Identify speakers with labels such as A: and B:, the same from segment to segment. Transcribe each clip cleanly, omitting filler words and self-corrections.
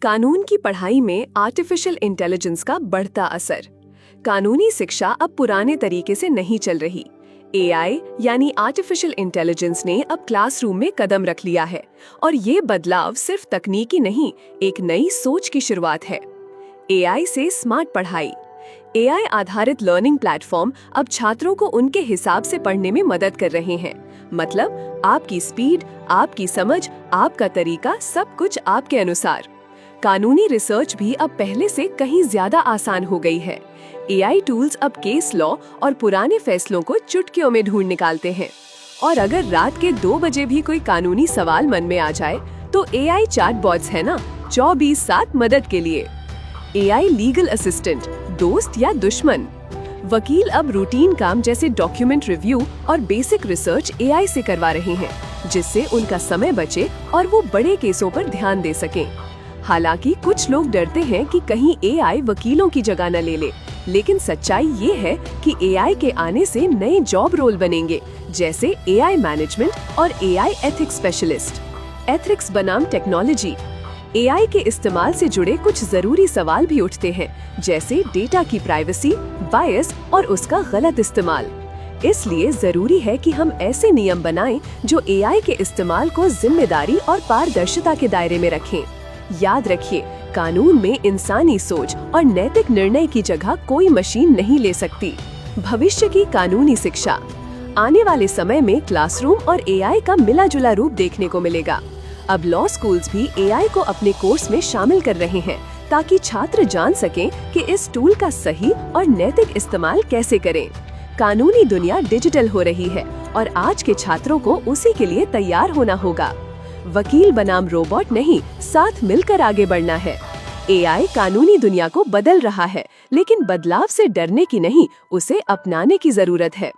A: कानून की पढ़ाई में आर्टिफिशियल इंटेलिजेंस का बढ़ता असर। कानूनी शिक्षा अब पुराने तरीके से नहीं चल रही। एआई यानी आर्टिफिशियल इंटेलिजेंस ने अब क्लासरूम में कदम रख लिया है और ये बदलाव सिर्फ तकनीकी नहीं, एक नई सोच की शुरुआत है। एआई से स्मार्ट पढ़ाई। एआई आधारित लर्निंग प्लेटफॉर्म अब छात्रों को उनके हिसाब से पढ़ने में मदद कर रहे हैं। मतलब आपकी स्पीड, आपकी समझ, आपका तरीका, सब कुछ आपके अनुसार। कानूनी रिसर्च भी अब पहले से कहीं ज्यादा आसान हो गई है। एआई टूल्स अब केस लॉ और पुराने फैसलों को चुटकियों में ढूंढ निकालते हैं। और अगर रात के 2 बजे भी कोई कानूनी सवाल मन में आ जाए तो एआई चैटबॉट्स है ना, 24/7 मदद के लिए। एआई लीगल असिस्टेंट, दोस्त या दुश्मन। वकील अब रूटीन काम जैसे डॉक्यूमेंट रिव्यू और बेसिक रिसर्च एआई से करवा रहे हैं, जिससे उनका समय बचे और वो बड़े केसों पर ध्यान दे सकें। हालांकि कुछ लोग डरते हैं कि कहीं एआई वकीलों की जगह न ले ले, लेकिन सच्चाई ये है कि एआई के आने से नए जॉब रोल बनेंगे, जैसे एआई मैनेजमेंट और एआई एथिक्स स्पेशलिस्ट। एथिक्स बनाम टेक्नोलॉजी। एआई के इस्तेमाल से जुड़े कुछ जरूरी सवाल भी उठते हैं, जैसे डेटा की प्राइवेसी, बायस और उसका गलत इस्तेमाल। इसलिए जरूरी है कि हम ऐसे नियम बनाएं जो एआई के इस्तेमाल को जिम्मेदारी और पारदर्शिता के दायरे में रखें। याद रखिए, कानून में इंसानी सोच और नैतिक निर्णय की जगह कोई मशीन नहीं ले सकती। भविष्य की कानूनी शिक्षा। आने वाले समय में क्लासरूम और एआई का मिला-जुला रूप देखने को मिलेगा। अब लॉ स्कूल्स भी एआई को अपने कोर्स में शामिल कर रहे हैं, ताकि छात्र जान सकें कि इस टूल का सही और नैतिक इस्तेमाल कैसे करें। कानूनी दुनिया डिजिटल हो रही है और आज के छात्रों को उसी के लिए तैयार होना होगा। वकील बनाम रोबोट नहीं, साथ मिलकर आगे बढ़ना है। एआई कानूनी दुनिया को बदल रहा है, लेकिन बदलाव से डरने की नहीं, उसे अपनाने की जरूरत है।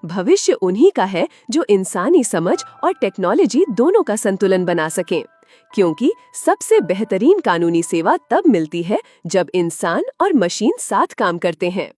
A: भविष्य उन्हीं का है जो इंसानी समझ और टेक्नोलॉजी दोनों का संतुलन बना सकें, क्योंकि सबसे बेहतरीन कानूनी सेवा तब मिलती है जब इंसान और मशीन साथ काम करते हैं।